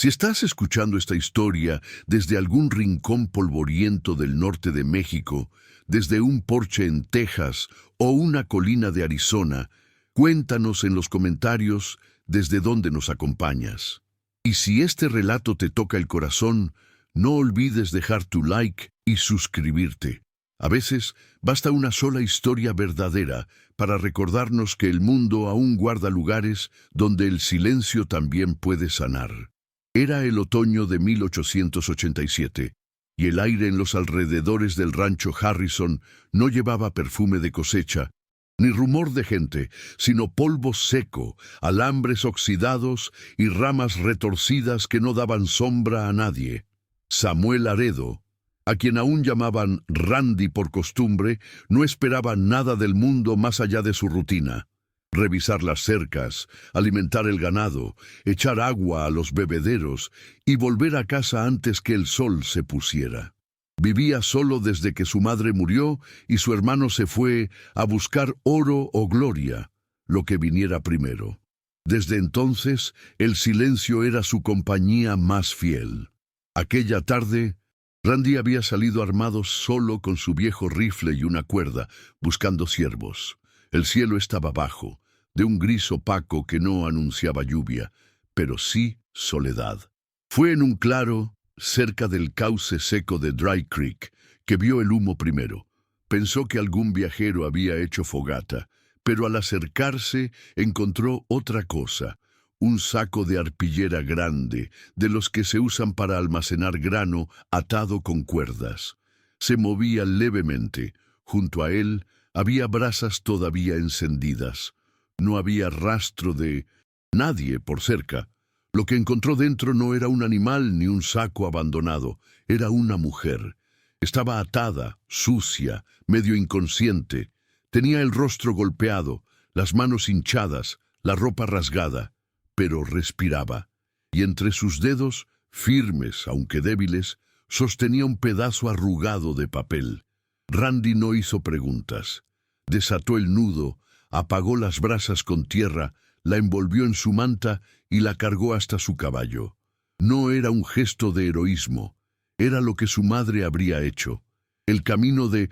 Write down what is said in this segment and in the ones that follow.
Si estás escuchando esta historia desde algún rincón polvoriento del norte de México, desde un porche en Texas o una colina de Arizona, cuéntanos en los comentarios desde dónde nos acompañas. Y si este relato te toca el corazón, no olvides dejar tu like y suscribirte. A veces basta una sola historia verdadera para recordarnos que el mundo aún guarda lugares donde el silencio también puede sanar. Era el otoño de 1887, y el aire en los alrededores del rancho Harrison no llevaba perfume de cosecha, ni rumor de gente, sino polvo seco, alambres oxidados y ramas retorcidas que no daban sombra a nadie. Samuel Laredo, a quien aún llamaban Randy por costumbre, no esperaba nada del mundo más allá de su rutina. Revisar las cercas, alimentar el ganado, echar agua a los bebederos y volver a casa antes que el sol se pusiera. Vivía solo desde que su madre murió y su hermano se fue a buscar oro o gloria, lo que viniera primero. Desde entonces, el silencio era su compañía más fiel. Aquella tarde, Randy había salido armado solo con su viejo rifle y una cuerda, buscando ciervos. El cielo estaba bajo, de un gris opaco que no anunciaba lluvia, pero sí soledad. Fue en un claro, cerca del cauce seco de Dry Creek, que vio el humo primero. Pensó que algún viajero había hecho fogata, pero al acercarse encontró otra cosa, un saco de arpillera grande, de los que se usan para almacenar grano atado con cuerdas. Se movía levemente. Junto a él había brasas todavía encendidas. No había rastro de nadie por cerca. Lo que encontró dentro no era un animal ni un saco abandonado, era una mujer. Estaba atada, sucia, medio inconsciente. Tenía el rostro golpeado, las manos hinchadas, la ropa rasgada, pero respiraba. Y entre sus dedos, firmes aunque débiles, sostenía un pedazo arrugado de papel. Randy no hizo preguntas. Desató el nudo, apagó las brasas con tierra, la envolvió en su manta y la cargó hasta su caballo. No era un gesto de heroísmo, era lo que su madre habría hecho. El camino de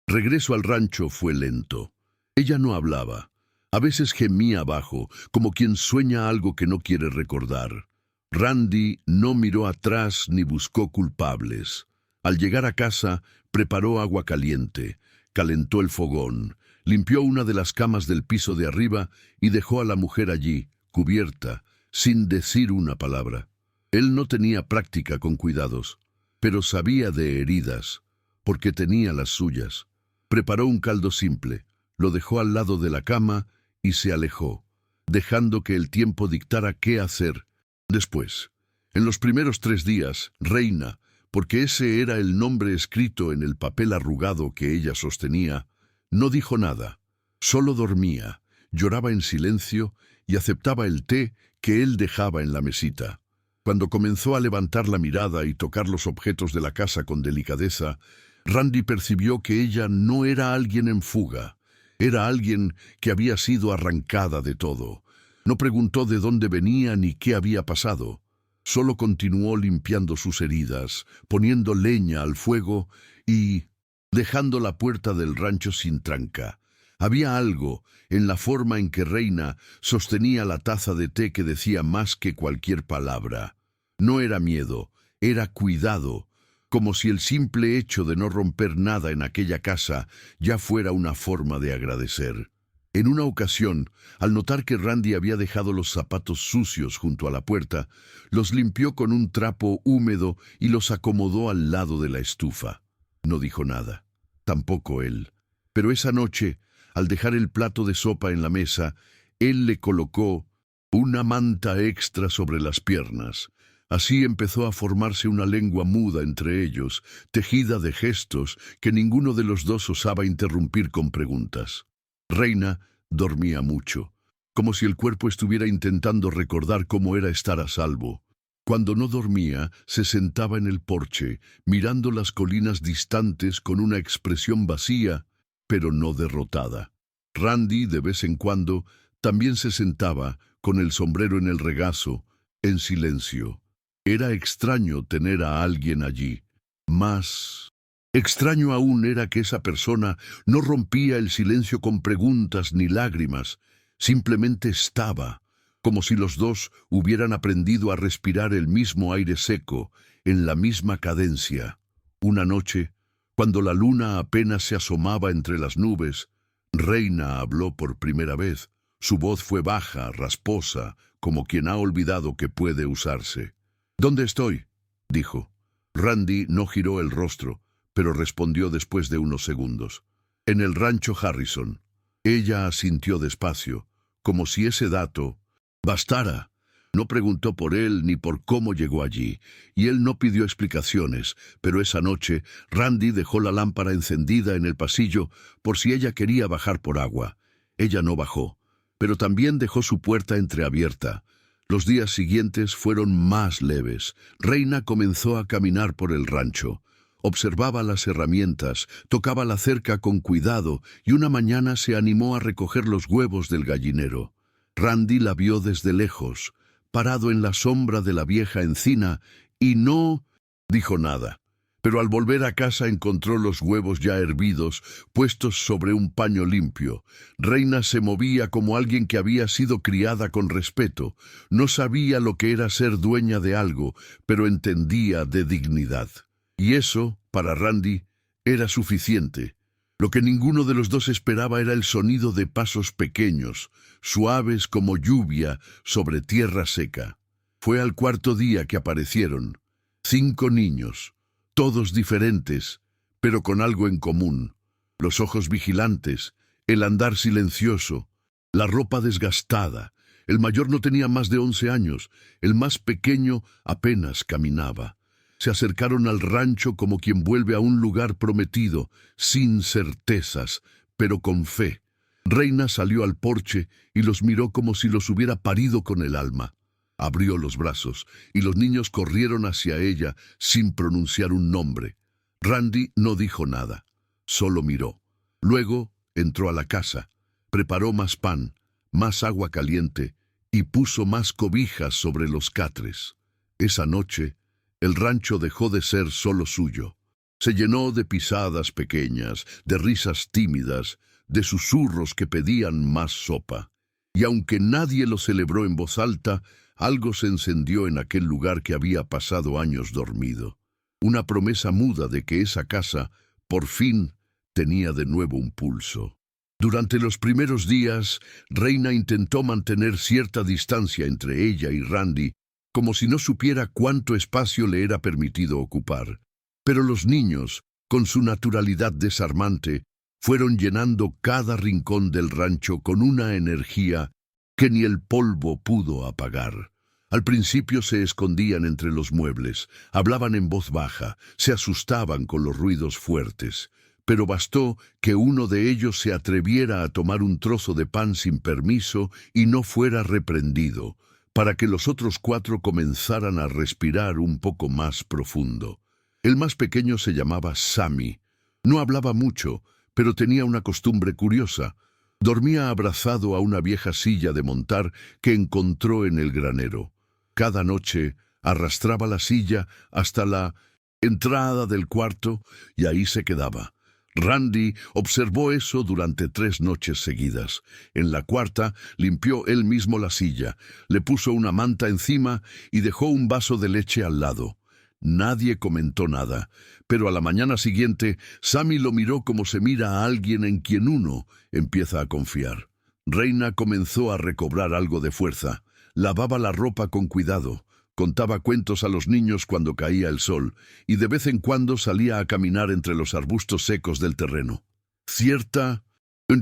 regreso al rancho fue lento. Ella no hablaba. A veces gemía abajo, como quien sueña algo que no quiere recordar. Randy no miró atrás ni buscó culpables. Al llegar a casa, preparó agua caliente, calentó el fogón, limpió una de las camas del piso de arriba y dejó a la mujer allí, cubierta, sin decir una palabra. Él no tenía práctica con cuidados, pero sabía de heridas, porque tenía las suyas. Preparó un caldo simple, lo dejó al lado de la cama y se alejó, dejando que el tiempo dictara qué hacer después. En los primeros 3 días, Reina, porque ese era el nombre escrito en el papel arrugado que ella sostenía, no dijo nada, solo dormía, lloraba en silencio y aceptaba el té que él dejaba en la mesita. Cuando comenzó a levantar la mirada y tocar los objetos de la casa con delicadeza, Randy percibió que ella no era alguien en fuga, era alguien que había sido arrancada de todo. No preguntó de dónde venía ni qué había pasado. Solo continuó limpiando sus heridas, poniendo leña al fuego y dejando la puerta del rancho sin tranca. Había algo en la forma en que Reina sostenía la taza de té que decía más que cualquier palabra. No era miedo, era cuidado, como si el simple hecho de no romper nada en aquella casa ya fuera una forma de agradecer. En una ocasión, al notar que Randy había dejado los zapatos sucios junto a la puerta, los limpió con un trapo húmedo y los acomodó al lado de la estufa. No dijo nada, tampoco él. Pero esa noche, al dejar el plato de sopa en la mesa, él le colocó una manta extra sobre las piernas. Así empezó a formarse una lengua muda entre ellos, tejida de gestos que ninguno de los dos osaba interrumpir con preguntas. Reina dormía mucho, como si el cuerpo estuviera intentando recordar cómo era estar a salvo. Cuando no dormía, se sentaba en el porche, mirando las colinas distantes con una expresión vacía, pero no derrotada. Randy, de vez en cuando, también se sentaba, con el sombrero en el regazo, en silencio. Era extraño tener a alguien allí. Más extraño aún era que esa persona no rompía el silencio con preguntas ni lágrimas, simplemente estaba, como si los dos hubieran aprendido a respirar el mismo aire seco, en la misma cadencia. Una noche, cuando la luna apenas se asomaba entre las nubes, Reina habló por primera vez. Su voz fue baja, rasposa, como quien ha olvidado que puede usarse. «¿Dónde estoy?», dijo. Randy no giró el rostro, pero respondió después de unos segundos. «En el rancho Harrison». Ella asintió despacio, como si ese dato bastara. No preguntó por él ni por cómo llegó allí, y él no pidió explicaciones, pero esa noche Randy dejó la lámpara encendida en el pasillo por si ella quería bajar por agua. Ella no bajó, pero también dejó su puerta entreabierta. Los días siguientes fueron más leves. Reina comenzó a caminar por el rancho. Observaba las herramientas, tocaba la cerca con cuidado y una mañana se animó a recoger los huevos del gallinero. Randy la vio desde lejos, parado en la sombra de la vieja encina, y no dijo nada. Pero al volver a casa encontró los huevos ya hervidos, puestos sobre un paño limpio. Reina se movía como alguien que había sido criada con respeto. No sabía lo que era ser dueña de algo, pero entendía de dignidad. Y eso, para Randy, era suficiente. Lo que ninguno de los dos esperaba era el sonido de pasos pequeños, suaves como lluvia sobre tierra seca. Fue al cuarto día que aparecieron. 5 niños, todos diferentes, pero con algo en común. Los ojos vigilantes, el andar silencioso, la ropa desgastada. El mayor no tenía más de 11 años, el más pequeño apenas caminaba. Se acercaron al rancho como quien vuelve a un lugar prometido, sin certezas, pero con fe. Reina salió al porche y los miró como si los hubiera parido con el alma. Abrió los brazos y los niños corrieron hacia ella sin pronunciar un nombre. Randy no dijo nada, solo miró. Luego entró a la casa, preparó más pan, más agua caliente y puso más cobijas sobre los catres. Esa noche, el rancho dejó de ser solo suyo. Se llenó de pisadas pequeñas, de risas tímidas, de susurros que pedían más sopa. Y aunque nadie lo celebró en voz alta, algo se encendió en aquel lugar que había pasado años dormido. Una promesa muda de que esa casa, por fin, tenía de nuevo un pulso. Durante los primeros días, Reina intentó mantener cierta distancia entre ella y Randy, como si no supiera cuánto espacio le era permitido ocupar. Pero los niños, con su naturalidad desarmante, fueron llenando cada rincón del rancho con una energía que ni el polvo pudo apagar. Al principio se escondían entre los muebles, hablaban en voz baja, se asustaban con los ruidos fuertes, pero bastó que uno de ellos se atreviera a tomar un trozo de pan sin permiso y no fuera reprendido, para que los otros 4 comenzaran a respirar un poco más profundo. El más pequeño se llamaba Sammy. No hablaba mucho, pero tenía una costumbre curiosa. Dormía abrazado a una vieja silla de montar que encontró en el granero. Cada noche arrastraba la silla hasta la entrada del cuarto y ahí se quedaba. Randy observó eso durante 3 noches seguidas. En la cuarta, limpió él mismo la silla, le puso una manta encima y dejó un vaso de leche al lado. Nadie comentó nada, pero a la mañana siguiente, Sammy lo miró como se mira a alguien en quien uno empieza a confiar. Reina comenzó a recobrar algo de fuerza. Lavaba la ropa con cuidado. Contaba cuentos a los niños cuando caía el sol, y de vez en cuando salía a caminar entre los arbustos secos del terreno. Cierta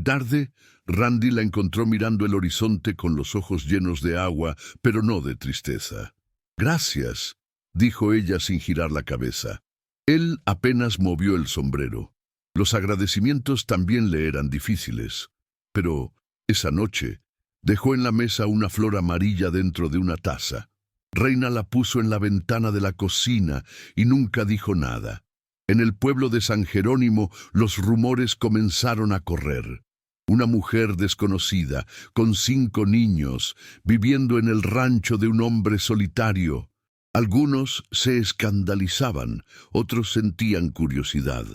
tarde, Randy la encontró mirando el horizonte con los ojos llenos de agua, pero no de tristeza. «Gracias», dijo ella sin girar la cabeza. Él apenas movió el sombrero. Los agradecimientos también le eran difíciles. Pero esa noche dejó en la mesa una flor amarilla dentro de una taza. Reina la puso en la ventana de la cocina y nunca dijo nada. En el pueblo de San Jerónimo los rumores comenzaron a correr. Una mujer desconocida, con 5 niños, viviendo en el rancho de un hombre solitario. Algunos se escandalizaban, otros sentían curiosidad.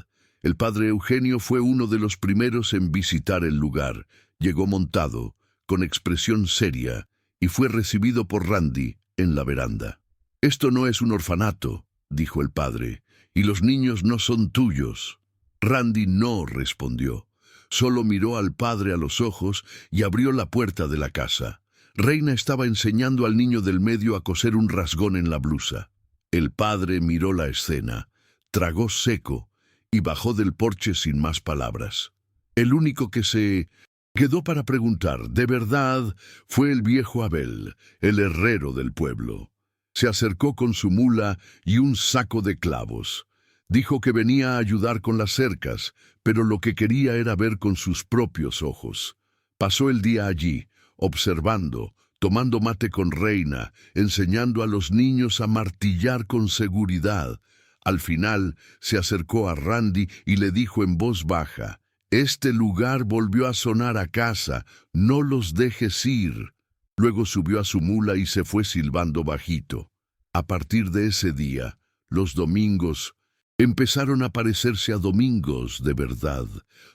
El padre Eugenio fue uno de los primeros en visitar el lugar. Llegó montado, con expresión seria, y fue recibido por Randy en la veranda. «Esto no es un orfanato», dijo el padre, «y los niños no son tuyos». Randy no respondió. Solo miró al padre a los ojos y abrió la puerta de la casa. Reina estaba enseñando al niño del medio a coser un rasgón en la blusa. El padre miró la escena, tragó seco y bajó del porche sin más palabras. El único que se quedó para preguntar, de verdad, fue el viejo Abel, el herrero del pueblo. Se acercó con su mula y un saco de clavos. Dijo que venía a ayudar con las cercas, pero lo que quería era ver con sus propios ojos. Pasó el día allí, observando, tomando mate con Reina, enseñando a los niños a martillar con seguridad. Al final se acercó a Randy y le dijo en voz baja, «Este lugar volvió a sonar a casa, no los dejes ir». Luego subió a su mula y se fue silbando bajito. A partir de ese día, los domingos empezaron a parecerse a domingos de verdad.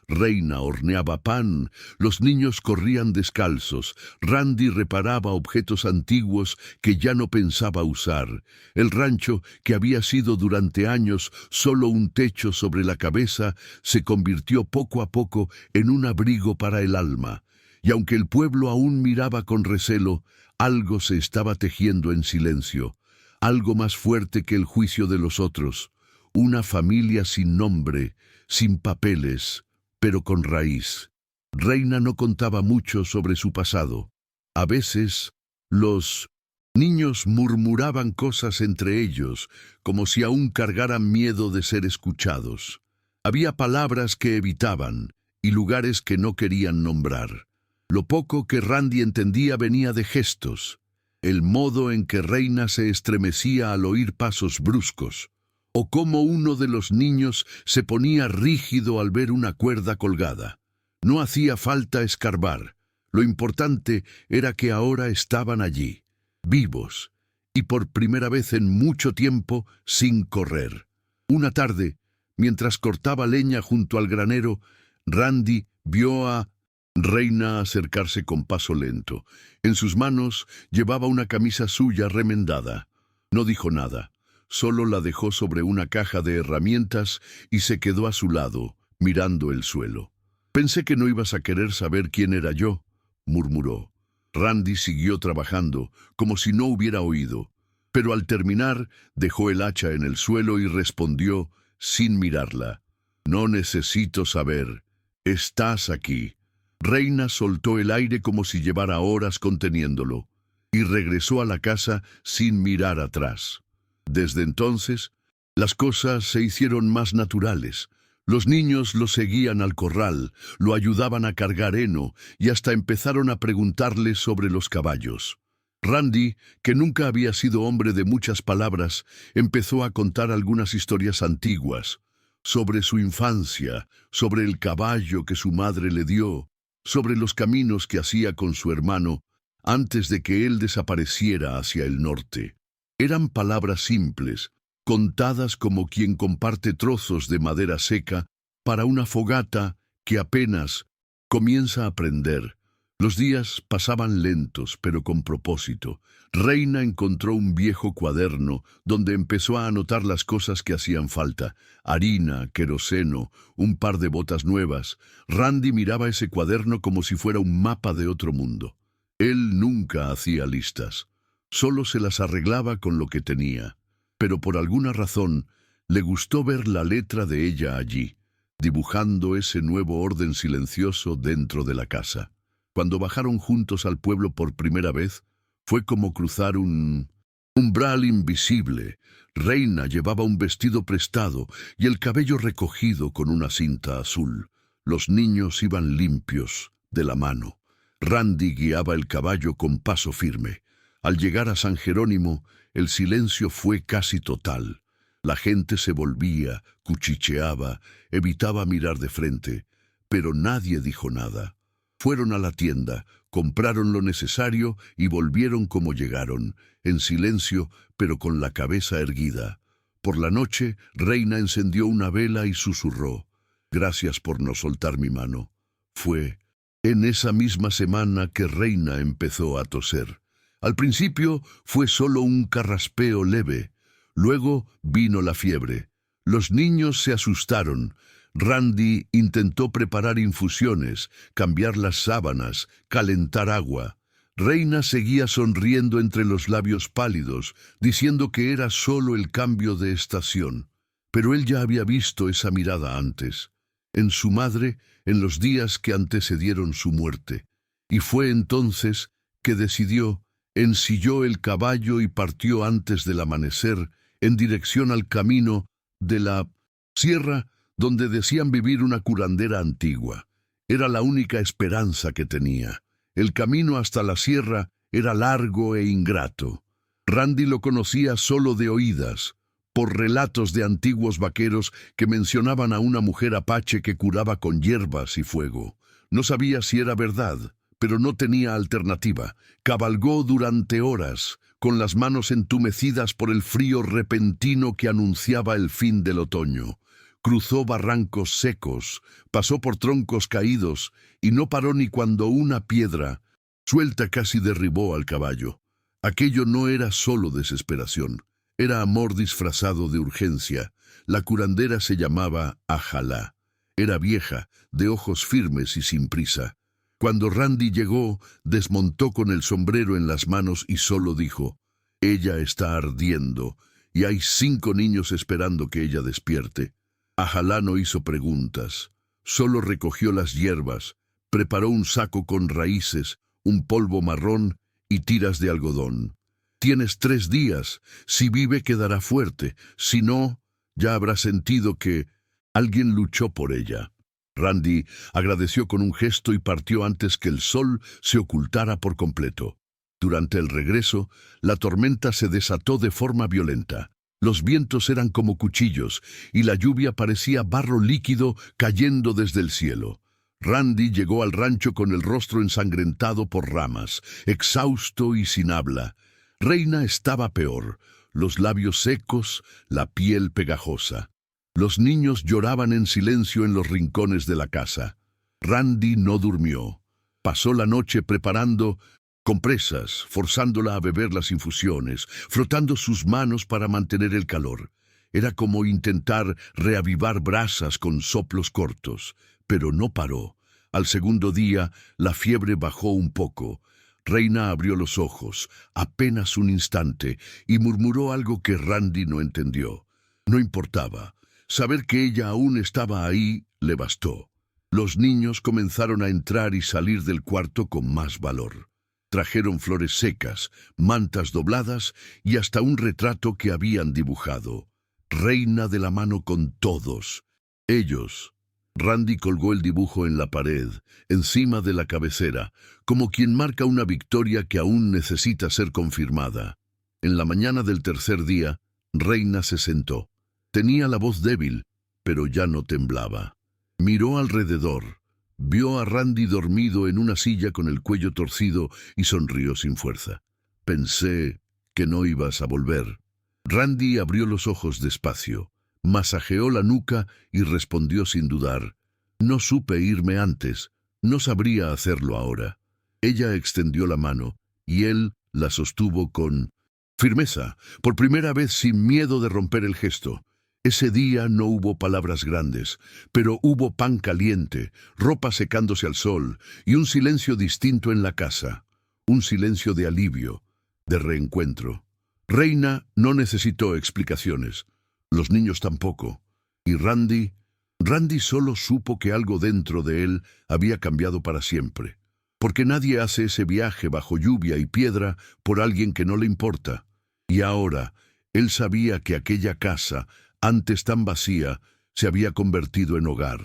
Reina horneaba pan, los niños corrían descalzos, Randy reparaba objetos antiguos que ya no pensaba usar. El rancho, que había sido durante años solo un techo sobre la cabeza, se convirtió poco a poco en un abrigo para el alma. Y aunque el pueblo aún miraba con recelo, algo se estaba tejiendo en silencio, algo más fuerte que el juicio de los otros. Una familia sin nombre, sin papeles, pero con raíz. Reina no contaba mucho sobre su pasado. A veces, los niños murmuraban cosas entre ellos, como si aún cargaran miedo de ser escuchados. Había palabras que evitaban y lugares que no querían nombrar. Lo poco que Randy entendía venía de gestos, el modo en que Reina se estremecía al oír pasos bruscos, o cómo uno de los niños se ponía rígido al ver una cuerda colgada. No hacía falta escarbar. Lo importante era que ahora estaban allí, vivos, y por primera vez en mucho tiempo sin correr. Una tarde, mientras cortaba leña junto al granero, Randy vio a Reina acercarse con paso lento. En sus manos llevaba una camisa suya remendada. No dijo nada. Solo la dejó sobre una caja de herramientas y se quedó a su lado, mirando el suelo. «Pensé que no ibas a querer saber quién era yo», murmuró. Randy siguió trabajando, como si no hubiera oído, pero al terminar dejó el hacha en el suelo y respondió, sin mirarla, «No necesito saber. Estás aquí». Reina soltó el aire como si llevara horas conteniéndolo, y regresó a la casa sin mirar atrás. Desde entonces, las cosas se hicieron más naturales. Los niños lo seguían al corral, lo ayudaban a cargar heno y hasta empezaron a preguntarle sobre los caballos. Randy, que nunca había sido hombre de muchas palabras, empezó a contar algunas historias antiguas, sobre su infancia, sobre el caballo que su madre le dio, sobre los caminos que hacía con su hermano antes de que él desapareciera hacia el norte. Eran palabras simples, contadas como quien comparte trozos de madera seca para una fogata que apenas comienza a prender. Los días pasaban lentos, pero con propósito. Reina encontró un viejo cuaderno donde empezó a anotar las cosas que hacían falta: harina, queroseno, un par de botas nuevas. Randy miraba ese cuaderno como si fuera un mapa de otro mundo. Él nunca hacía listas, solo se las arreglaba con lo que tenía. Pero por alguna razón le gustó ver la letra de ella allí, dibujando ese nuevo orden silencioso dentro de la casa. Cuando bajaron juntos al pueblo por primera vez, fue como cruzar un umbral invisible. Reina llevaba un vestido prestado y el cabello recogido con una cinta azul. Los niños iban limpios, de la mano. Randy guiaba el caballo con paso firme. Al llegar a San Jerónimo, el silencio fue casi total. La gente se volvía, cuchicheaba, evitaba mirar de frente, pero nadie dijo nada. Fueron a la tienda, compraron lo necesario y volvieron como llegaron, en silencio, pero con la cabeza erguida. Por la noche, Reina encendió una vela y susurró: «Gracias por no soltar mi mano». Fue en esa misma semana que Reina empezó a toser. Al principio fue solo un carraspeo leve. Luego vino la fiebre. Los niños se asustaron. Randy intentó preparar infusiones, cambiar las sábanas, calentar agua. Reina seguía sonriendo entre los labios pálidos, diciendo que era solo el cambio de estación. Pero él ya había visto esa mirada antes, en su madre, en los días que antecedieron su muerte. Y fue entonces que decidió, ensilló el caballo y partió antes del amanecer en dirección al camino de la sierra donde decían vivir una curandera antigua. Era la única esperanza que tenía. El camino hasta la sierra era largo e ingrato. Randy lo conocía solo de oídas, por relatos de antiguos vaqueros que mencionaban a una mujer apache que curaba con hierbas y fuego. No sabía si era verdad, pero no tenía alternativa. Cabalgó durante horas, con las manos entumecidas por el frío repentino que anunciaba el fin del otoño. Cruzó barrancos secos, pasó por troncos caídos y no paró ni cuando una piedra suelta casi derribó al caballo. Aquello no era solo desesperación, era amor disfrazado de urgencia. La curandera se llamaba Ajalá. Era vieja, de ojos firmes y sin prisa. Cuando Randy llegó, desmontó con el sombrero en las manos y solo dijo: «Ella está ardiendo y hay 5 niños esperando que ella despierte». Ajalá no hizo preguntas, solo recogió las hierbas, preparó un saco con raíces, un polvo marrón y tiras de algodón. «Tienes 3 días, si vive quedará fuerte, si no, ya habrá sentido que alguien luchó por ella». Randy agradeció con un gesto y partió antes que el sol se ocultara por completo. Durante el regreso, la tormenta se desató de forma violenta. Los vientos eran como cuchillos y la lluvia parecía barro líquido cayendo desde el cielo. Randy llegó al rancho con el rostro ensangrentado por ramas, exhausto y sin habla. Reina estaba peor, los labios secos, la piel pegajosa. Los niños lloraban en silencio en los rincones de la casa. Randy no durmió. Pasó la noche preparando compresas, forzándola a beber las infusiones, frotando sus manos para mantener el calor. Era como intentar reavivar brasas con soplos cortos, pero no paró. Al segundo día, la fiebre bajó un poco. Reina abrió los ojos, apenas un instante, y murmuró algo que Randy no entendió. No importaba. Saber que ella aún estaba ahí le bastó. Los niños comenzaron a entrar y salir del cuarto con más valor. Trajeron flores secas, mantas dobladas y hasta un retrato que habían dibujado. Reina de la mano con todos. Ellos. Randy colgó el dibujo en la pared, encima de la cabecera, como quien marca una victoria que aún necesita ser confirmada. En la mañana del tercer día, Reina se sentó. Tenía la voz débil, pero ya no temblaba. Miró alrededor. Vio a Randy dormido en una silla con el cuello torcido y sonrió sin fuerza. «Pensé que no ibas a volver». Randy abrió los ojos despacio, masajeó la nuca y respondió sin dudar: «No supe irme antes, no sabría hacerlo ahora». Ella extendió la mano y él la sostuvo con firmeza, por primera vez sin miedo de romper el gesto. Ese día no hubo palabras grandes, pero hubo pan caliente, ropa secándose al sol y un silencio distinto en la casa. Un silencio de alivio, de reencuentro. Reina no necesitó explicaciones, los niños tampoco. Y Randy solo supo que algo dentro de él había cambiado para siempre. Porque nadie hace ese viaje bajo lluvia y piedra por alguien que no le importa. Y ahora, él sabía que aquella casa, antes tan vacía, se había convertido en hogar.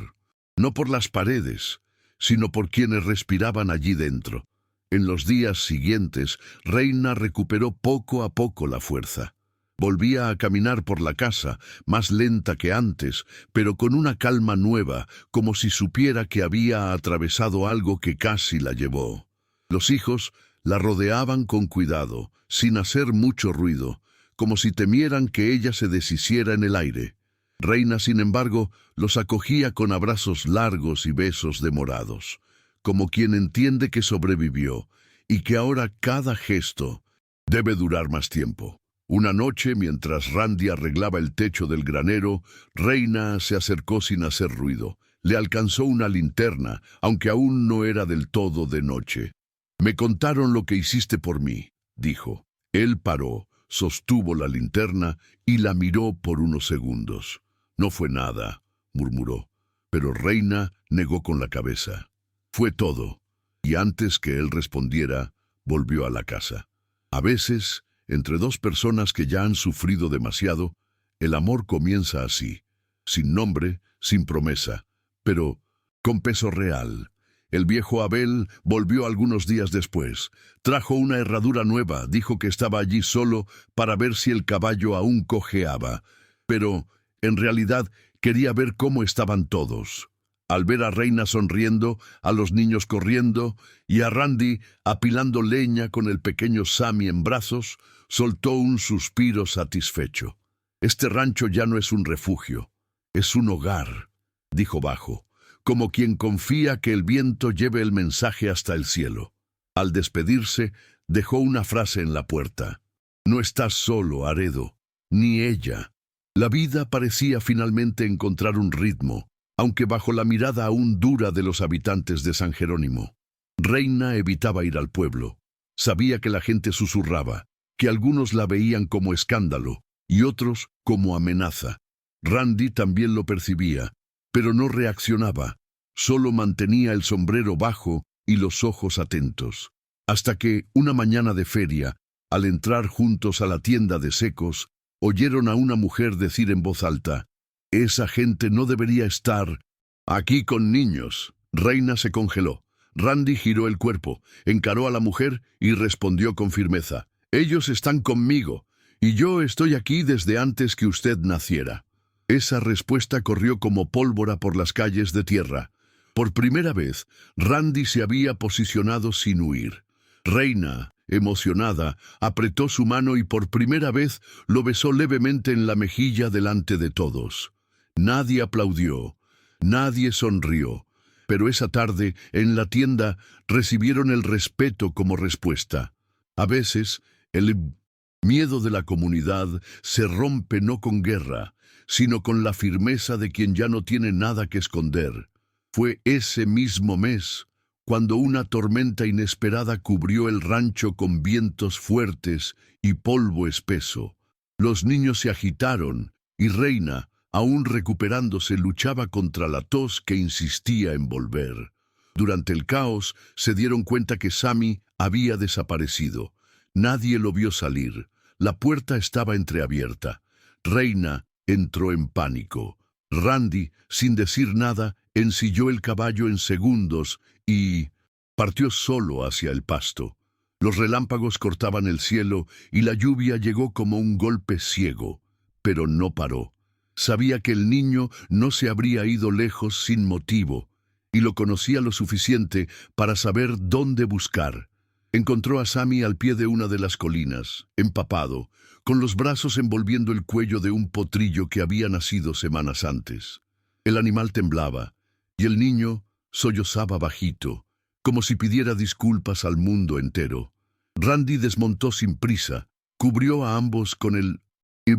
No por las paredes, sino por quienes respiraban allí dentro. En los días siguientes, Reina recuperó poco a poco la fuerza. Volvía a caminar por la casa, más lenta que antes, pero con una calma nueva, como si supiera que había atravesado algo que casi la llevó. Los hijos la rodeaban con cuidado, sin hacer mucho ruido, como si temieran que ella se deshiciera en el aire. Reina, sin embargo, los acogía con abrazos largos y besos demorados, como quien entiende que sobrevivió y que ahora cada gesto debe durar más tiempo. Una noche, mientras Randy arreglaba el techo del granero, Reina se acercó sin hacer ruido. Le alcanzó una linterna, aunque aún no era del todo de noche. «Me contaron lo que hiciste por mí», dijo. Él paró, sostuvo la linterna y la miró por unos segundos. «No fue nada», murmuró, pero Reina negó con la cabeza. «Fue todo», y antes que él respondiera, volvió a la casa. A veces, entre dos personas que ya han sufrido demasiado, el amor comienza así, sin nombre, sin promesa, pero con peso real. El viejo Abel volvió algunos días después. Trajo una herradura nueva, dijo que estaba allí solo para ver si el caballo aún cojeaba, pero en realidad quería ver cómo estaban todos. Al ver a Reina sonriendo, a los niños corriendo y a Randy apilando leña con el pequeño Sammy en brazos, soltó un suspiro satisfecho. «Este rancho ya no es un refugio, es un hogar», dijo bajo, como quien confía que el viento lleve el mensaje hasta el cielo. Al despedirse, dejó una frase en la puerta. «No estás solo, Aredo, ni ella». La vida parecía finalmente encontrar un ritmo, aunque bajo la mirada aún dura de los habitantes de San Jerónimo. Reina evitaba ir al pueblo. Sabía que la gente susurraba, que algunos la veían como escándalo y otros como amenaza. Randy también lo percibía, pero no reaccionaba, solo mantenía el sombrero bajo y los ojos atentos. Hasta que, una mañana de feria, al entrar juntos a la tienda de secos, oyeron a una mujer decir en voz alta: «Esa gente no debería estar aquí con niños». Reina se congeló. Randy giró el cuerpo, encaró a la mujer y respondió con firmeza: «Ellos están conmigo, y yo estoy aquí desde antes que usted naciera». Esa respuesta corrió como pólvora por las calles de tierra. Por primera vez, Randy se había posicionado sin huir. Reina, emocionada, apretó su mano y por primera vez lo besó levemente en la mejilla delante de todos. Nadie aplaudió, nadie sonrió, pero esa tarde, en la tienda, recibieron el respeto como respuesta. A veces, el miedo de la comunidad se rompe no con guerra, sino con la firmeza de quien ya no tiene nada que esconder. Fue ese mismo mes cuando una tormenta inesperada cubrió el rancho con vientos fuertes y polvo espeso. Los niños se agitaron y Reina, aún recuperándose, luchaba contra la tos que insistía en volver. Durante el caos se dieron cuenta que Sammy había desaparecido. Nadie lo vio salir. La puerta estaba entreabierta. Reina entró en pánico. Randy, sin decir nada, ensilló el caballo en segundos y partió solo hacia el pasto. Los relámpagos cortaban el cielo y la lluvia llegó como un golpe ciego, pero no paró. Sabía que el niño no se habría ido lejos sin motivo, y lo conocía lo suficiente para saber dónde buscar. Encontró a Sammy al pie de una de las colinas, empapado, con los brazos envolviendo el cuello de un potrillo que había nacido semanas antes. El animal temblaba, y el niño sollozaba bajito, como si pidiera disculpas al mundo entero. Randy desmontó sin prisa, cubrió a ambos con el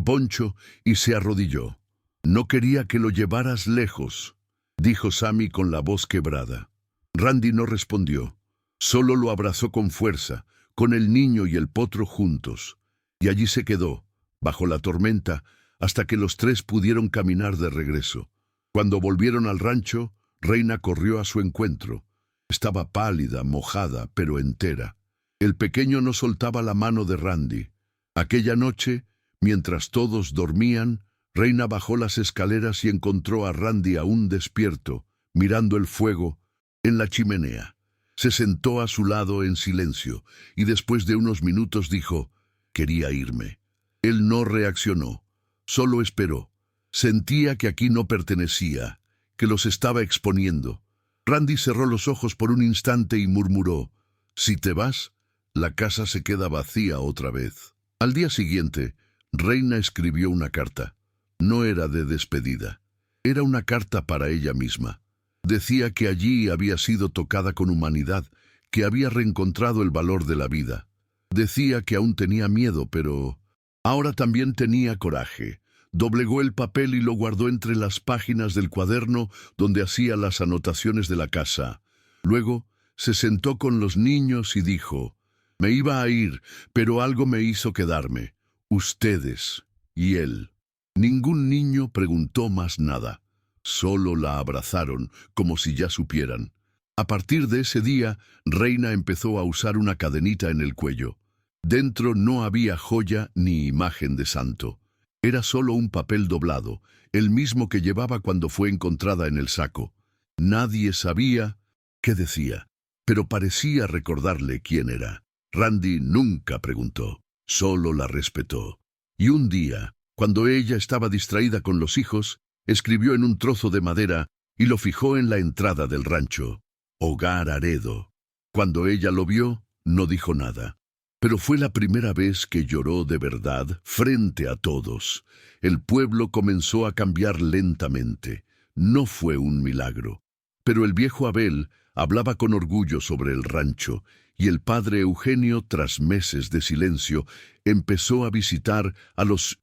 poncho y se arrodilló. «No quería que lo llevaras lejos», dijo Sammy con la voz quebrada. Randy no respondió, solo lo abrazó con fuerza, con el niño y el potro juntos, y allí se quedó, bajo la tormenta, hasta que los tres pudieron caminar de regreso. Cuando volvieron al rancho, Reina corrió a su encuentro. Estaba pálida, mojada, pero entera. El pequeño no soltaba la mano de Randy. Aquella noche, mientras todos dormían, Reina bajó las escaleras y encontró a Randy aún despierto, mirando el fuego en la chimenea. Se sentó a su lado en silencio y después de unos minutos dijo: «Quería irme». Él no reaccionó, solo esperó. Sentía que aquí no pertenecía, que los estaba exponiendo. Randy cerró los ojos por un instante y murmuró: Si te vas, la casa se queda vacía otra vez. Al día siguiente, Reina escribió una carta. No era de despedida. Era una carta para ella misma. Decía que allí había sido tocada con humanidad, que había reencontrado el valor de la vida. Decía que aún tenía miedo, pero ahora también tenía coraje. Doblegó el papel y lo guardó entre las páginas del cuaderno donde hacía las anotaciones de la casa. Luego se sentó con los niños y dijo: «Me iba a ir, pero algo me hizo quedarme. Ustedes y él». Ningún niño preguntó más nada. Solo la abrazaron, como si ya supieran. A partir de ese día, Reina empezó a usar una cadenita en el cuello. Dentro no había joya ni imagen de santo. Era solo un papel doblado, el mismo que llevaba cuando fue encontrada en el saco. Nadie sabía qué decía, pero parecía recordarle quién era. Randy nunca preguntó, solo la respetó. Y un día, cuando ella estaba distraída con los hijos, escribió en un trozo de madera y lo fijó en la entrada del rancho: «Hogar Aredo». Cuando ella lo vio, no dijo nada. Pero fue la primera vez que lloró de verdad frente a todos. El pueblo comenzó a cambiar lentamente. No fue un milagro. Pero el viejo Abel hablaba con orgullo sobre el rancho, y el padre Eugenio, tras meses de silencio, empezó a visitar a los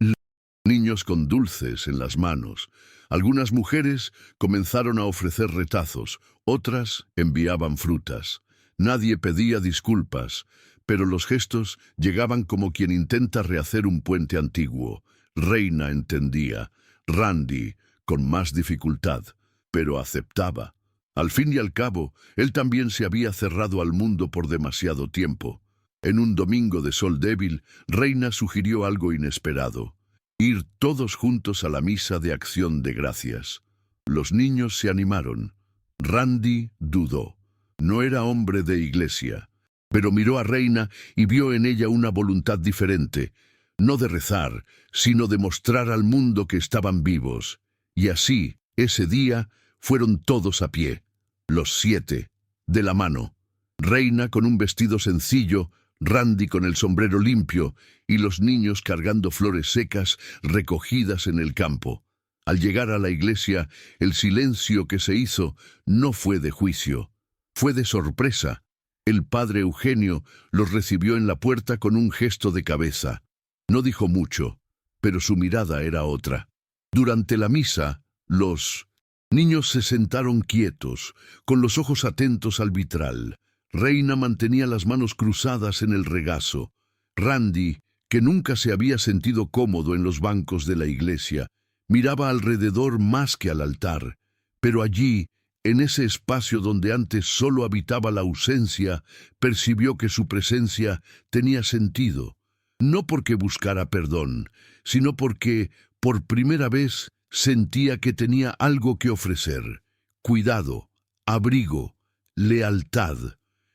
niños con dulces en las manos. Algunas mujeres comenzaron a ofrecer retazos, otras enviaban frutas. Nadie pedía disculpas, pero los gestos llegaban como quien intenta rehacer un puente antiguo. Reina entendía, Randy con más dificultad, pero aceptaba. Al fin y al cabo, él también se había cerrado al mundo por demasiado tiempo. En un domingo de sol débil, Reina sugirió algo inesperado: ir todos juntos a la misa de acción de gracias. Los niños se animaron. Randy dudó. No era hombre de iglesia, pero miró a Reina y vio en ella una voluntad diferente, no de rezar, sino de mostrar al mundo que estaban vivos. Y así, ese día, fueron todos a pie, los 7, de la mano. Reina con un vestido sencillo, Randy con el sombrero limpio y los niños cargando flores secas recogidas en el campo. Al llegar a la iglesia, el silencio que se hizo no fue de juicio, fue de sorpresa. El padre Eugenio los recibió en la puerta con un gesto de cabeza. No dijo mucho, pero su mirada era otra. Durante la misa, los niños se sentaron quietos, con los ojos atentos al vitral. Reina mantenía las manos cruzadas en el regazo. Randy, que nunca se había sentido cómodo en los bancos de la iglesia, miraba alrededor más que al altar. Pero allí, en ese espacio donde antes solo habitaba la ausencia, percibió que su presencia tenía sentido. No porque buscara perdón, sino porque, por primera vez, sentía que tenía algo que ofrecer: cuidado, abrigo, lealtad.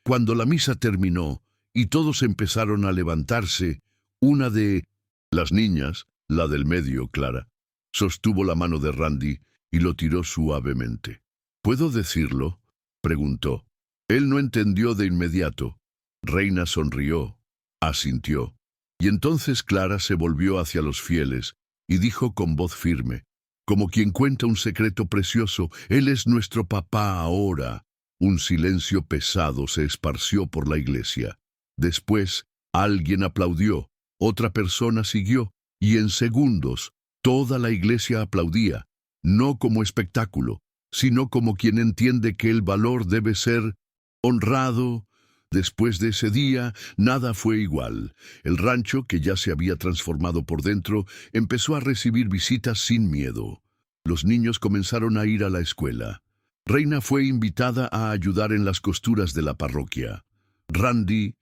Cuando la misa terminó y todos empezaron a levantarse, una de las niñas, la del medio, Clara, sostuvo la mano de Randy y lo tiró suavemente. «¿Puedo decirlo?», preguntó. Él no entendió de inmediato. Reina sonrió, asintió. Y entonces Clara se volvió hacia los fieles y dijo con voz firme, como quien cuenta un secreto precioso: «Él es nuestro papá ahora». Un silencio pesado se esparció por la iglesia. Después, alguien aplaudió, otra persona siguió, y en segundos, toda la iglesia aplaudía, no como espectáculo, sino como quien entiende que el valor debe ser honrado. Después de ese día, nada fue igual. El rancho, que ya se había transformado por dentro, empezó a recibir visitas sin miedo. Los niños comenzaron a ir a la escuela. Reina fue invitada a ayudar en las costuras de la parroquia. Randy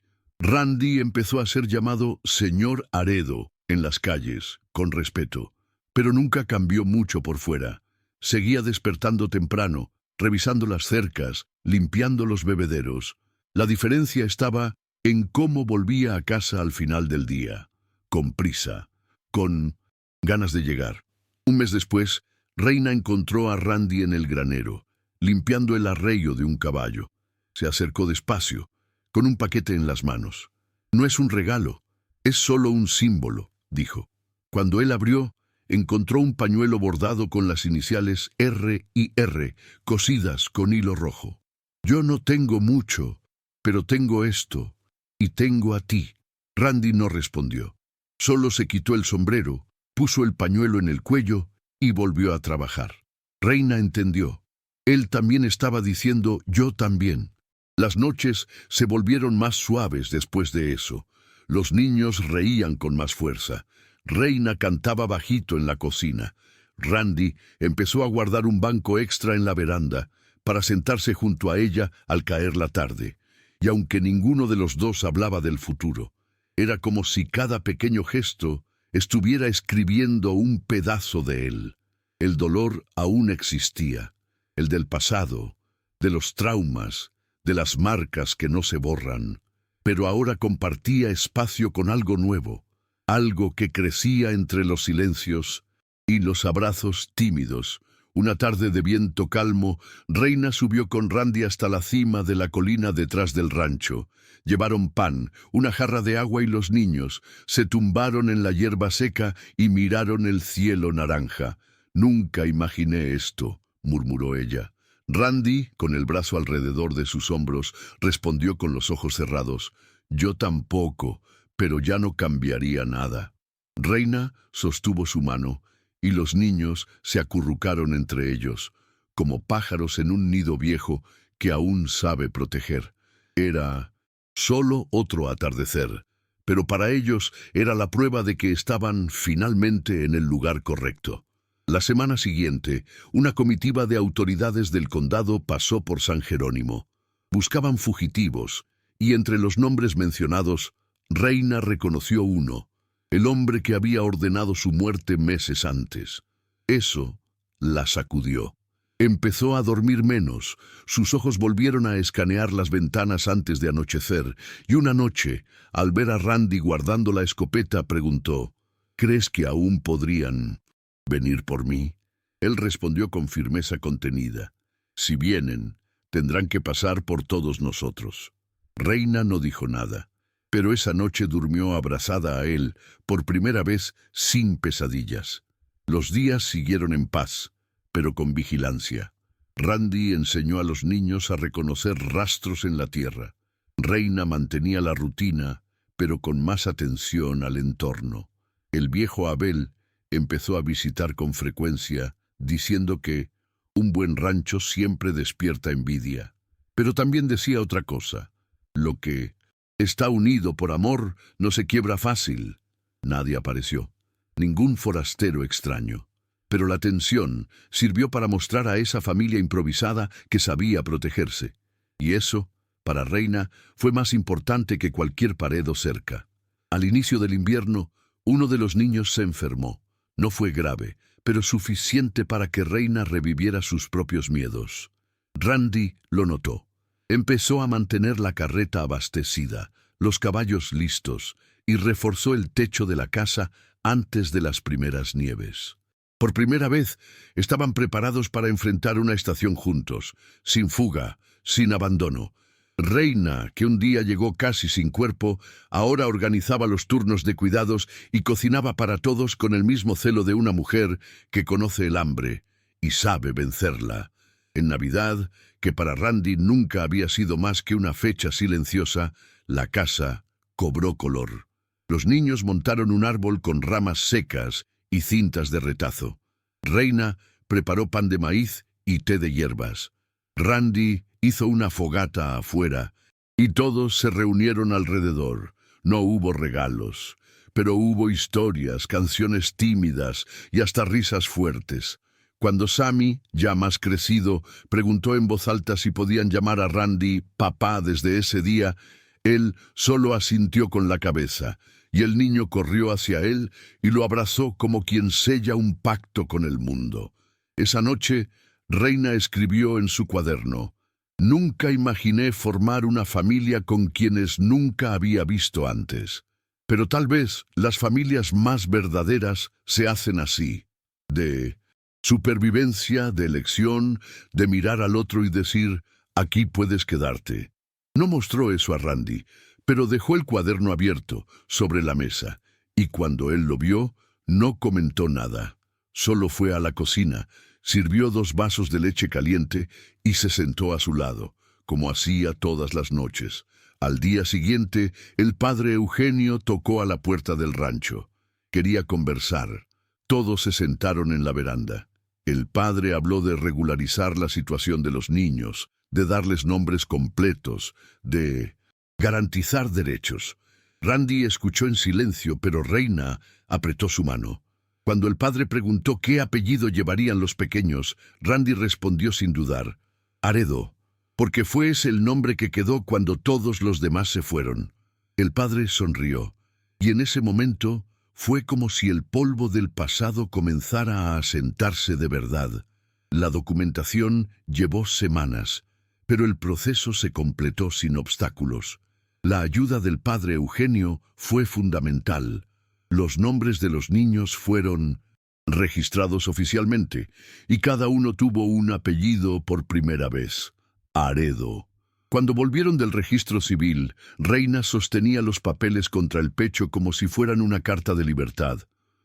empezó a ser llamado Señor Aredo en las calles, con respeto, pero nunca cambió mucho por fuera. Seguía despertando temprano, revisando las cercas, limpiando los bebederos. La diferencia estaba en cómo volvía a casa al final del día, con prisa, con ganas de llegar. Un mes después, Reina encontró a Randy en el granero, limpiando el arrello de un caballo. Se acercó despacio, con un paquete en las manos. «No es un regalo, es solo un símbolo», dijo. Cuando él abrió, encontró un pañuelo bordado con las iniciales R y R, cosidas con hilo rojo. «Yo no tengo mucho, pero tengo esto, y tengo a ti». Randy no respondió. Solo se quitó el sombrero, puso el pañuelo en el cuello y volvió a trabajar. Reina entendió. Él también estaba diciendo «yo también». Las noches se volvieron más suaves después de eso. Los niños reían con más fuerza. Reina cantaba bajito en la cocina. Randy empezó a guardar un banco extra en la veranda para sentarse junto a ella al caer la tarde. Y aunque ninguno de los dos hablaba del futuro, era como si cada pequeño gesto estuviera escribiendo un pedazo de él. El dolor aún existía, el del pasado, de los traumas, de las marcas que no se borran, pero ahora compartía espacio con algo nuevo, algo que crecía entre los silencios y los abrazos tímidos. Una tarde de viento calmo, Reina subió con Randy hasta la cima de la colina detrás del rancho. Llevaron pan, una jarra de agua y los niños se tumbaron en la hierba seca y miraron el cielo naranja. «Nunca imaginé esto», murmuró ella. Randy, con el brazo alrededor de sus hombros, respondió con los ojos cerrados. «Yo tampoco, pero ya no cambiaría nada». Reina sostuvo su mano, y los niños se acurrucaron entre ellos, como pájaros en un nido viejo que aún sabe proteger. Era solo otro atardecer, pero para ellos era la prueba de que estaban finalmente en el lugar correcto. La semana siguiente, una comitiva de autoridades del condado pasó por San Jerónimo. Buscaban fugitivos, y entre los nombres mencionados, Reina reconoció uno, el hombre que había ordenado su muerte meses antes. Eso la sacudió. Empezó a dormir menos, sus ojos volvieron a escanear las ventanas antes de anochecer, y una noche, al ver a Randy guardando la escopeta, preguntó, «¿Crees que aún podrían venir por mí?» Él respondió con firmeza contenida, «Si vienen, tendrán que pasar por todos nosotros». Reina no dijo nada, pero esa noche durmió abrazada a él, por primera vez sin pesadillas. Los días siguieron en paz, pero con vigilancia. Randy enseñó a los niños a reconocer rastros en la tierra. Reina mantenía la rutina, pero con más atención al entorno. El viejo Abel empezó a visitar con frecuencia, diciendo que un buen rancho siempre despierta envidia. Pero también decía otra cosa, lo que está unido por amor no se quiebra fácil. Nadie apareció, ningún forastero extraño. Pero la tensión sirvió para mostrar a esa familia improvisada que sabía protegerse. Y eso, para Reina, fue más importante que cualquier pared o cerca. Al inicio del invierno, uno de los niños se enfermó. No fue grave, pero suficiente para que Reina reviviera sus propios miedos. Randy lo notó. Empezó a mantener la carreta abastecida, los caballos listos, y reforzó el techo de la casa antes de las primeras nieves. Por primera vez, estaban preparados para enfrentar una estación juntos, sin fuga, sin abandono. Reina, que un día llegó casi sin cuerpo, ahora organizaba los turnos de cuidados y cocinaba para todos con el mismo celo de una mujer que conoce el hambre y sabe vencerla. En Navidad, que para Randy nunca había sido más que una fecha silenciosa, la casa cobró color. Los niños montaron un árbol con ramas secas y cintas de retazo. Reina preparó pan de maíz y té de hierbas. Randy hizo una fogata afuera y todos se reunieron alrededor. No hubo regalos, pero hubo historias, canciones tímidas y hasta risas fuertes. Cuando Sammy, ya más crecido, preguntó en voz alta si podían llamar a Randy papá desde ese día, él solo asintió con la cabeza, y el niño corrió hacia él y lo abrazó como quien sella un pacto con el mundo. Esa noche, Reina escribió en su cuaderno, «Nunca imaginé formar una familia con quienes nunca había visto antes. Pero tal vez las familias más verdaderas se hacen así, de supervivencia, de elección, de mirar al otro y decir, aquí puedes quedarte. No mostró eso a Randy, pero dejó el cuaderno abierto sobre la mesa, y cuando él lo vio, no comentó nada. Solo fue a la cocina, sirvió 2 vasos de leche caliente y se sentó a su lado, como hacía todas las noches. Al día siguiente, el padre Eugenio tocó a la puerta del rancho. Quería conversar. Todos se sentaron en la veranda. El padre habló de regularizar la situación de los niños, de darles nombres completos, de garantizar derechos. Randy escuchó en silencio, pero Reina apretó su mano. Cuando el padre preguntó qué apellido llevarían los pequeños, Randy respondió sin dudar: Aredo, porque fue ese el nombre que quedó cuando todos los demás se fueron. El padre sonrió, y en ese momento fue como si el polvo del pasado comenzara a asentarse de verdad. La documentación llevó semanas, pero el proceso se completó sin obstáculos. La ayuda del padre Eugenio fue fundamental. Los nombres de los niños fueron registrados oficialmente, y cada uno tuvo un apellido por primera vez: Aredo. Cuando volvieron del registro civil, Reina sostenía los papeles contra el pecho como si fueran una carta de libertad.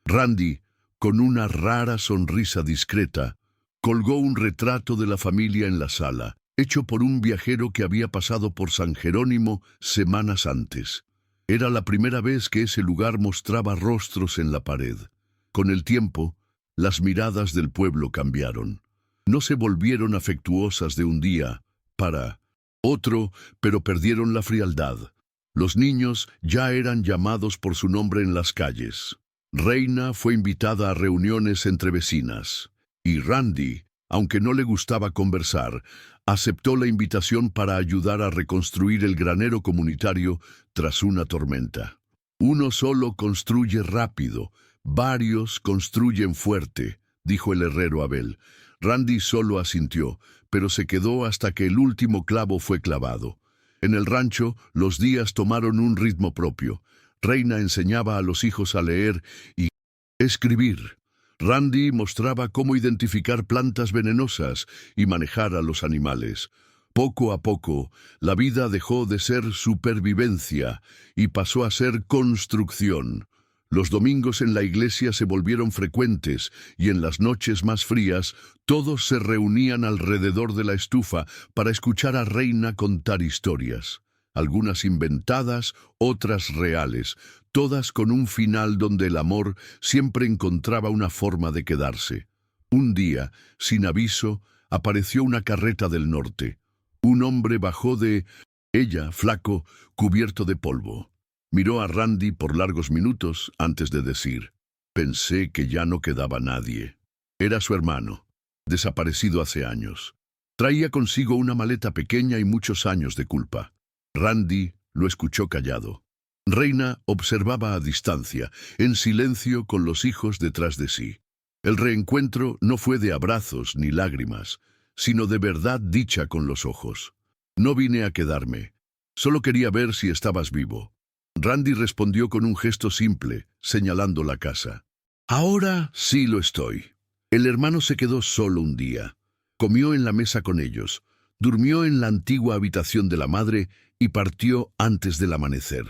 Randy, con una rara sonrisa discreta, colgó un retrato de la familia en la sala, hecho por un viajero que había pasado por San Jerónimo semanas antes. Era la primera vez que ese lugar mostraba rostros en la pared. Con el tiempo, las miradas del pueblo cambiaron. No se volvieron afectuosas de un día para otro, pero perdieron la frialdad. Los niños ya eran llamados por su nombre en las calles. Reina fue invitada a reuniones entre vecinas, y Randy, aunque no le gustaba conversar, aceptó la invitación para ayudar a reconstruir el granero comunitario tras una tormenta. Uno solo construye rápido, varios construyen fuerte, dijo el herrero Abel. Randy solo asintió, pero se quedó hasta que el último clavo fue clavado. En el rancho, los días tomaron un ritmo propio. Reina enseñaba a los hijos a leer y escribir. Randy mostraba cómo identificar plantas venenosas y manejar a los animales. Poco a poco, la vida dejó de ser supervivencia y pasó a ser construcción. Los domingos en la iglesia se volvieron frecuentes y en las noches más frías todos se reunían alrededor de la estufa para escuchar a Reina contar historias. Algunas inventadas, otras reales, todas con un final donde el amor siempre encontraba una forma de quedarse. Un día, sin aviso, apareció una carreta del norte. Un hombre bajó de ella, flaco, cubierto de polvo. Miró a Randy por largos minutos antes de decir: pensé que ya no quedaba nadie. Era su hermano, desaparecido hace años. Traía consigo una maleta pequeña y muchos años de culpa. Randy lo escuchó callado. Reina observaba a distancia, en silencio con los hijos detrás de sí. El reencuentro no fue de abrazos ni lágrimas, sino de verdad dicha con los ojos. No vine a quedarme. Solo quería ver si estabas vivo. Randy respondió con un gesto simple, señalando la casa. Ahora sí lo estoy. El hermano se quedó solo un día. Comió en la mesa con ellos, durmió en la antigua habitación de la madre y partió antes del amanecer.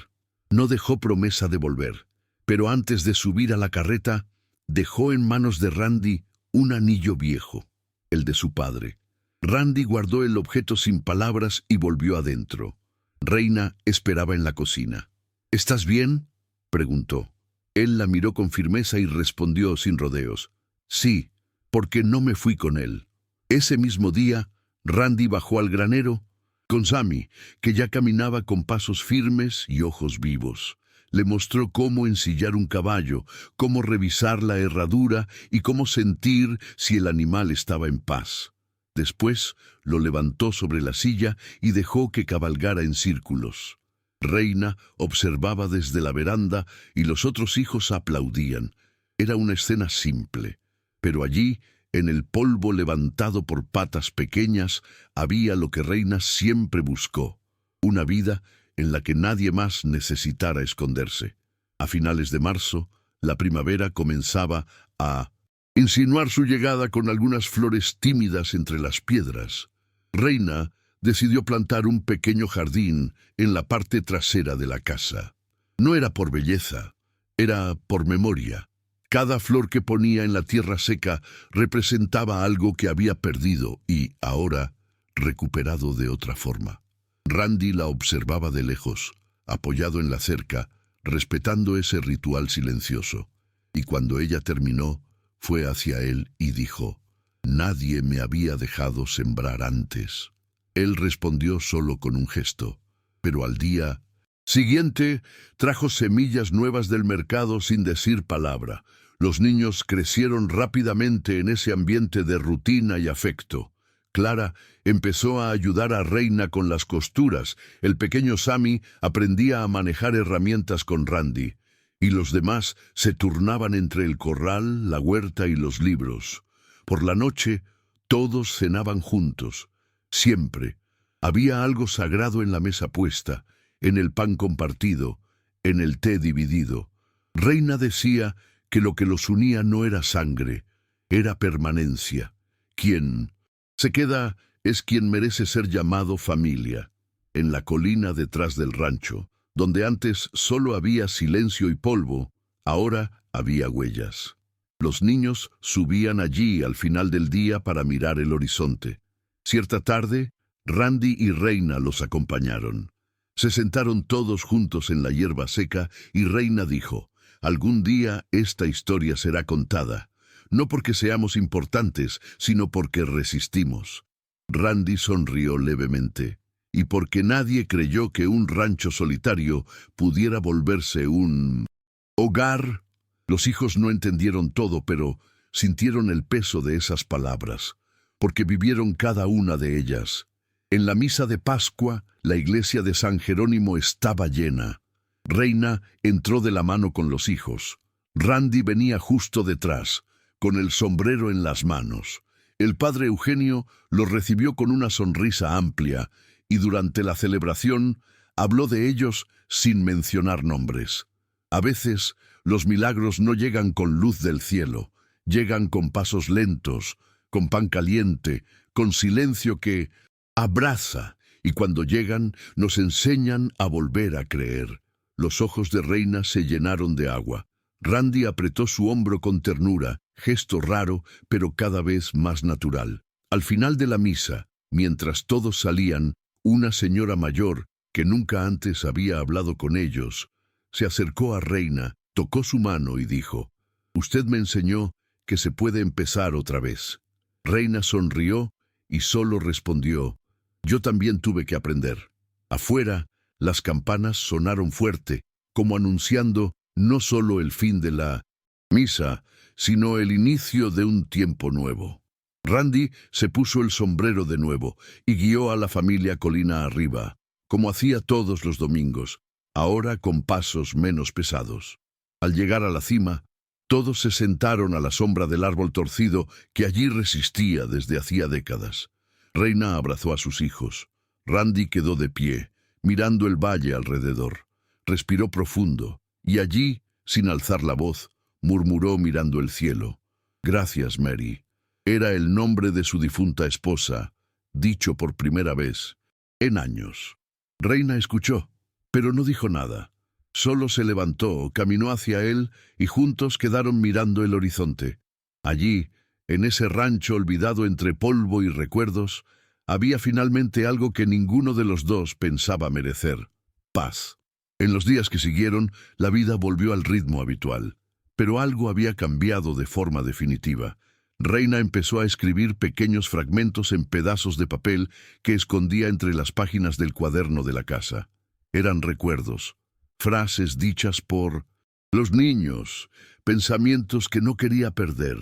No dejó promesa de volver, pero antes de subir a la carreta, dejó en manos de Randy un anillo viejo, el de su padre. Randy guardó el objeto sin palabras y volvió adentro. Reina esperaba en la cocina. ¿Estás bien?, preguntó. Él la miró con firmeza y respondió sin rodeos: sí, porque no me fui con él. Ese mismo día, Randy bajó al granero con Sammy, que ya caminaba con pasos firmes y ojos vivos. Le mostró cómo ensillar un caballo, cómo revisar la herradura y cómo sentir si el animal estaba en paz. Después lo levantó sobre la silla y dejó que cabalgara en círculos. Reina observaba desde la veranda y los otros hijos aplaudían. Era una escena simple, pero allí, en el polvo levantado por patas pequeñas, había lo que Reina siempre buscó: una vida en la que nadie más necesitara esconderse. A finales de marzo, la primavera comenzaba a insinuar su llegada con algunas flores tímidas entre las piedras. Reina decidió plantar un pequeño jardín en la parte trasera de la casa. No era por belleza, era por memoria. Cada flor que ponía en la tierra seca representaba algo que había perdido y, ahora, recuperado de otra forma. Randy la observaba de lejos, apoyado en la cerca, respetando ese ritual silencioso. Y cuando ella terminó, fue hacia él y dijo: «Nadie me había dejado sembrar antes». Él respondió solo con un gesto, pero al día siguiente trajo semillas nuevas del mercado sin decir palabra. Los niños crecieron rápidamente en ese ambiente de rutina y afecto. Clara empezó a ayudar a Reina con las costuras, el pequeño Sammy aprendía a manejar herramientas con Randy, y los demás se turnaban entre el corral, la huerta y los libros. Por la noche, todos cenaban juntos. Siempre había algo sagrado en la mesa puesta, en el pan compartido, en el té dividido. Reina decía que lo que los unía no era sangre, era permanencia. Quien se queda es quien merece ser llamado familia. En la colina detrás del rancho, donde antes solo había silencio y polvo, ahora había huellas. Los niños subían allí al final del día para mirar el horizonte. Cierta tarde, Randy y Reina los acompañaron. Se sentaron todos juntos en la hierba seca y Reina dijo: «Algún día esta historia será contada, no porque seamos importantes, sino porque resistimos». Randy sonrió levemente, y porque nadie creyó que un rancho solitario pudiera volverse un hogar. Los hijos no entendieron todo, pero sintieron el peso de esas palabras, porque vivieron cada una de ellas. En la misa de Pascua, la iglesia de San Jerónimo estaba llena. Reina entró de la mano con los hijos. Randy venía justo detrás, con el sombrero en las manos. El padre Eugenio los recibió con una sonrisa amplia y durante la celebración habló de ellos sin mencionar nombres. A veces, los milagros no llegan con luz del cielo, llegan con pasos lentos, con pan caliente, con silencio que abraza, y cuando llegan nos enseñan a volver a creer. Los ojos de Reina se llenaron de agua. Randy apretó su hombro con ternura, gesto raro, pero cada vez más natural. Al final de la misa, mientras todos salían, una señora mayor, que nunca antes había hablado con ellos, se acercó a Reina, tocó su mano y dijo: «Usted me enseñó que se puede empezar otra vez». Reina sonrió y solo respondió: «Yo también tuve que aprender». Afuera, las campanas sonaron fuerte, como anunciando no solo el fin de la misa, sino el inicio de un tiempo nuevo. Randy se puso el sombrero de nuevo y guió a la familia colina arriba, como hacía todos los domingos, ahora con pasos menos pesados. Al llegar a la cima, todos se sentaron a la sombra del árbol torcido que allí resistía desde hacía décadas. Reina abrazó a sus hijos. Randy quedó de pie, mirando el valle alrededor. Respiró profundo, y allí, sin alzar la voz, murmuró mirando el cielo: «Gracias, Mary». Era el nombre de su difunta esposa, dicho por primera vez en años. Reina escuchó, pero no dijo nada. Solo se levantó, caminó hacia él y juntos quedaron mirando el horizonte. Allí, en ese rancho olvidado entre polvo y recuerdos, había finalmente algo que ninguno de los dos pensaba merecer: paz. En los días que siguieron, la vida volvió al ritmo habitual, pero algo había cambiado de forma definitiva. Reina empezó a escribir pequeños fragmentos en pedazos de papel que escondía entre las páginas del cuaderno de la casa. Eran recuerdos, frases dichas por los niños, pensamientos que no quería perder.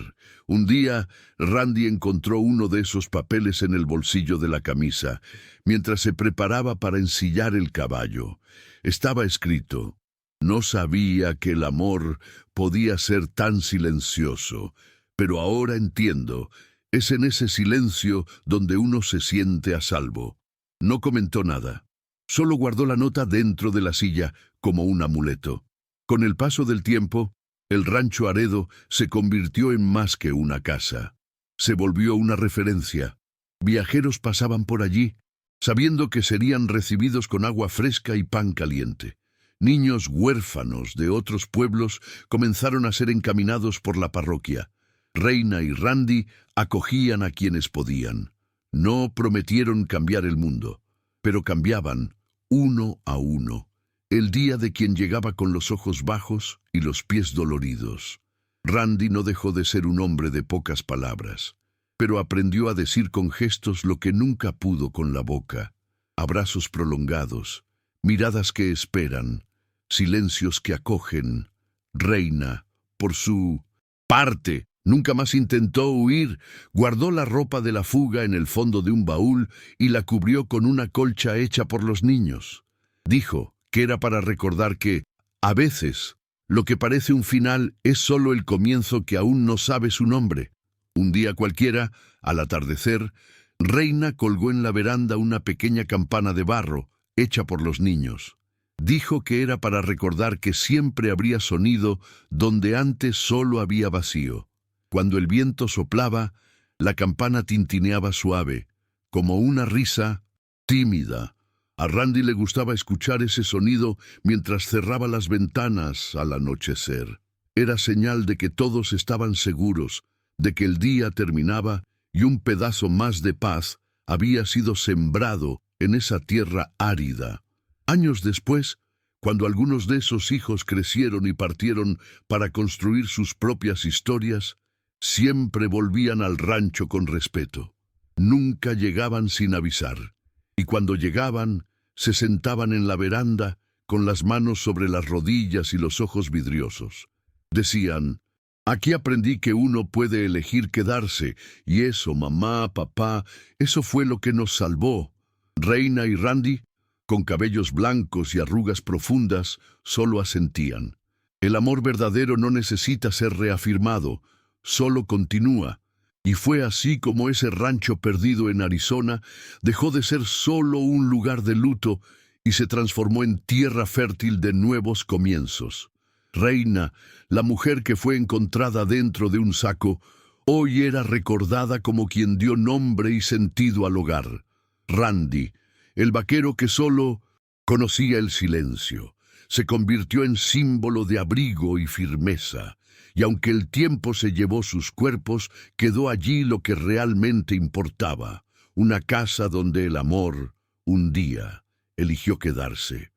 Un día, Randy encontró uno de esos papeles en el bolsillo de la camisa, mientras se preparaba para ensillar el caballo. Estaba escrito: «No sabía que el amor podía ser tan silencioso, pero ahora entiendo, es en ese silencio donde uno se siente a salvo». No comentó nada. Solo guardó la nota dentro de la silla como un amuleto. Con el paso del tiempo, el rancho Aredo se convirtió en más que una casa. Se volvió una referencia. Viajeros pasaban por allí, sabiendo que serían recibidos con agua fresca y pan caliente. Niños huérfanos de otros pueblos comenzaron a ser encaminados por la parroquia. Reina y Randy acogían a quienes podían. No prometieron cambiar el mundo, pero cambiaban uno a uno. El día de quien llegaba con los ojos bajos y los pies doloridos. Randy no dejó de ser un hombre de pocas palabras, pero aprendió a decir con gestos lo que nunca pudo con la boca. Abrazos prolongados, miradas que esperan, silencios que acogen. Reina, por su parte, nunca más intentó huir, guardó la ropa de la fuga en el fondo de un baúl y la cubrió con una colcha hecha por los niños. Dijo que era para recordar que, a veces, lo que parece un final es solo el comienzo que aún no sabe su nombre. Un día cualquiera, al atardecer, Reina colgó en la veranda una pequeña campana de barro, hecha por los niños. Dijo que era para recordar que siempre habría sonido donde antes solo había vacío. Cuando el viento soplaba, la campana tintineaba suave, como una risa tímida. A Randy le gustaba escuchar ese sonido mientras cerraba las ventanas al anochecer. Era señal de que todos estaban seguros, de que el día terminaba y un pedazo más de paz había sido sembrado en esa tierra árida. Años después, cuando algunos de esos hijos crecieron y partieron para construir sus propias historias, siempre volvían al rancho con respeto. Nunca llegaban sin avisar. Y cuando llegaban, se sentaban en la veranda con las manos sobre las rodillas y los ojos vidriosos. Decían, aquí aprendí que uno puede elegir quedarse, y eso, mamá, papá, eso fue lo que nos salvó. Reina y Randy, con cabellos blancos y arrugas profundas, solo asentían. El amor verdadero no necesita ser reafirmado, solo continúa. Y fue así como ese rancho perdido en Arizona dejó de ser solo un lugar de luto y se transformó en tierra fértil de nuevos comienzos. Reina, la mujer que fue encontrada dentro de un saco, hoy era recordada como quien dio nombre y sentido al hogar. Randy, el vaquero que solo conocía el silencio, se convirtió en símbolo de abrigo y firmeza. Y aunque el tiempo se llevó sus cuerpos, quedó allí lo que realmente importaba, una casa donde el amor, un día, eligió quedarse.